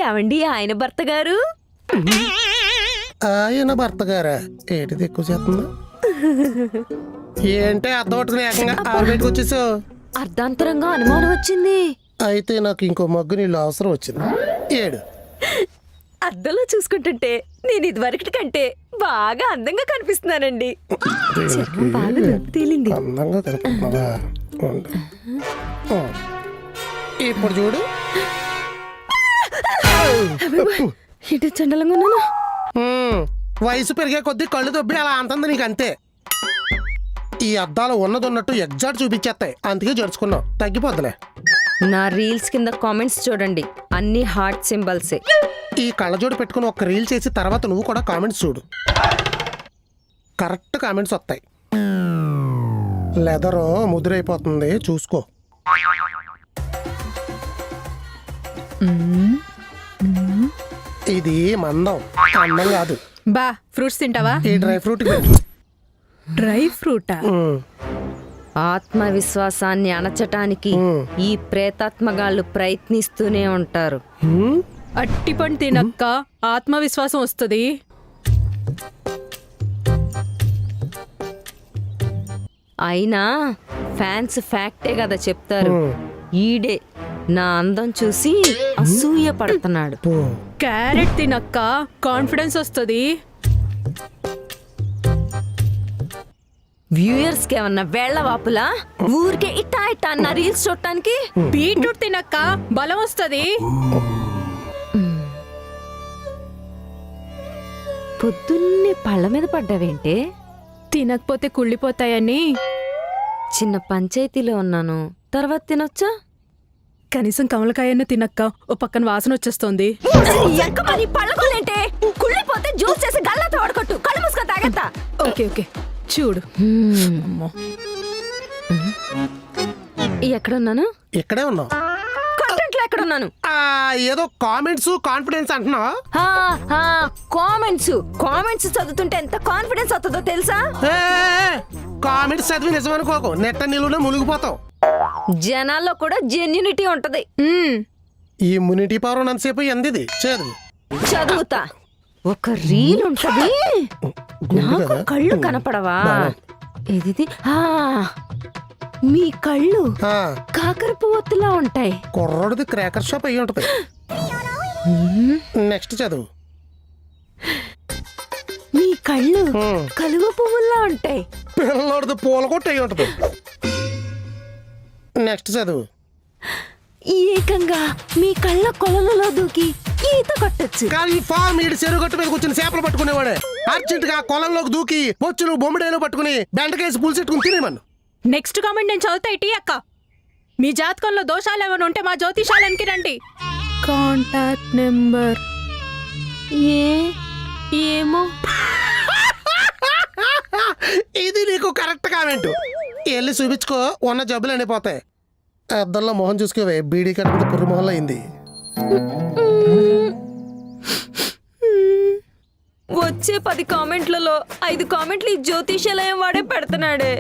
ఏమండి ఆయన భర్త గారు? ఆయన భర్త గారా? ఏంటిది ఎక్కువ చేస్తుందా? ఏంటి అర్థం పట్టుకుని ఏకంగా ఆరుబయటకు వచ్చేసావు? అర్ధాంతరంగా అనుమానం వచ్చింది. అయితే నాకు ఇంకో మగ్గు నీళ్ళు అవసరం వచ్చింది. ఏడు అద్దంలో చూసుకుంటుంటే నేను ఇదివరకటి కంటే బాగా అందంగా కనిపిస్తున్నానండి. చర్మం బాగా నొప్పి తేలింది. అందంగా కనిపిస్తున్నావా? ఉండు. ఇప్పుడు చూడు. ఇటు చండలంగా ఉన్నాను. వయసు పెరిగే కొద్దీ కళ్ళు దొబ్బి అలా అంటుంది నీకు, అంతే. ఈ అద్దాలు ఉన్నది ఉన్నట్టు ఎగ్జాక్ట్ చూపించేస్తాయి, అందుకే జరుచుకున్నావు. తగ్గిపోద్దులే. నా రీల్స్ కింద కామెంట్స్ చూడండి, అన్ని హార్ట్ సింబల్సే. ఈ కళ్ళజోడు పెట్టుకుని ఒక రీల్ చేసి తర్వాత నువ్వు కూడా కామెంట్స్ చూడు, కరెక్ట్ కామెంట్స్ వస్తాయి. లెదరు ముద్రైపోతుంది, చూసుకో. ఇది మందం, అందం కాదు. బా ఫ్రూట్స్ తింటావా? ఈ డ్రై ఫ్రూట్ డ్రై ఫ్రూటా? ఆత్మవిశ్వాసాన్ని అణచటానికి ఈ ప్రేతాత్మగాళ్ళు ప్రయత్నిస్తూనే ఉంటారు. అట్టిపండు తినక్క ఆత్మవిశ్వాసం వస్తుంది. అయినా ఫ్యాన్స్ ఫ్యాక్టే కదా చెప్తారు. ఈడే నా అందం చూసి అసూయ పడుతున్నాడు. క్యారెట్ తినక్క కాన్ఫిడెన్స్ వస్తుంది. వ్యూయర్స్ కి ఏమన్నా వేళ్ల వాపులా? ఊరికే ఇట్టా ఇట్టా అన్న రీల్స్ చూడటానికి. బీట్రూట్ తినక్క బలం వస్తుంది. పొద్దున్నే పళ్ళ మీద పడ్డావేంటే? తినకపోతే కుళ్ళిపోతాయని. చిన్న పంచాయతీలో ఉన్నాను, తర్వాత తినొచ్చా? కనీసం కమలకాయన్న తినక్క, ఓ పక్కన వాసన వచ్చేస్తోంది. మరి పళ్ళకోలేంటే? కుళ్ళిపోతే జ్యూస్ చేసి గల్లాతో వాడుకొట్టు, కళ్ళు మూసుకొని తాగేత్తా. ఓకే ఓకే చూడు. ఎక్కడున్నాను? ఇక్కడే ఉన్నావు. కంటెంట్ లో ఎక్కడున్నాను? ఏదో కామెంట్స్ కాన్ఫిడెన్స్ అంటున్నావు. కామెంట్స్ చదువుతుంటే ఎంత కాన్ఫిడెన్స్ వస్తుందో తెలుసా? కామెంట్స్ చదివి నిజం అనుకోకు, నెట్ట నిలువునే మునిగిపోతావు. జనాల్లో కూడా జెన్యూనిటీ ఉంటది. ఈ ఇమ్యూనిటీ పవర్ ఉన్నంతసేపు ఎందిది చదువు. చదువుతా. ఒక రీల్ ఉంటది, నాకు కళ్ళు కనపడవా? ఇది మీ కళ్ళు కాకరపు ఒత్తులా ఉంటాయి. కుర్రోడిది క్రాకర్ షాప్ అయ్యి ఉంటది. నెక్స్ట్ చదువు. మీ కళ్ళు కలువ పువ్వుల్లా ఉంటాయి. పిల్లోడిది పూల కొట్టు అయ్యి ఉంటది. నెక్స్ట్ చదువు. ఏకంగా మీ కళ్ళ కొలలలో దూకి ఈత కొట్టచ్చు. కన్ఫామ్ ఈడు చెరువు గట్టు మీద కూర్చుని చేపలు పట్టుకునేవాడే అర్జెంట్ గా కొలంలోకి దూకి పొచ్చులు బొమ్మడేలు పట్టుకుని బెండకేసి పులిసెట్టుకుని తినేమను. నెక్స్ట్ కామెంట్ నేను చదువుతా. ఇటీ అక్క, మీ జాతకంలో దోషాలు ఏమైనా ఉంటే మా జ్యోతిషాలనికి రండి. కాంటాక్ట్ నెంబర్ ఏమో. ఇది నీకు కరెక్ట్ కామెంట్. వెళ్ళి చూపించుకో, ఉన్న జబ్బులు ఎండిపోతాయి. అద్దంలో మొహం చూసుకోవే, బీడీ కట్టుకుంటే పుర్రు మొహంలో అయింది. వచ్చే 10 కామెంట్లలో 5 కామెంట్లు ఈ జ్యోతిషాలయం వాడే పెడుతున్నాడే.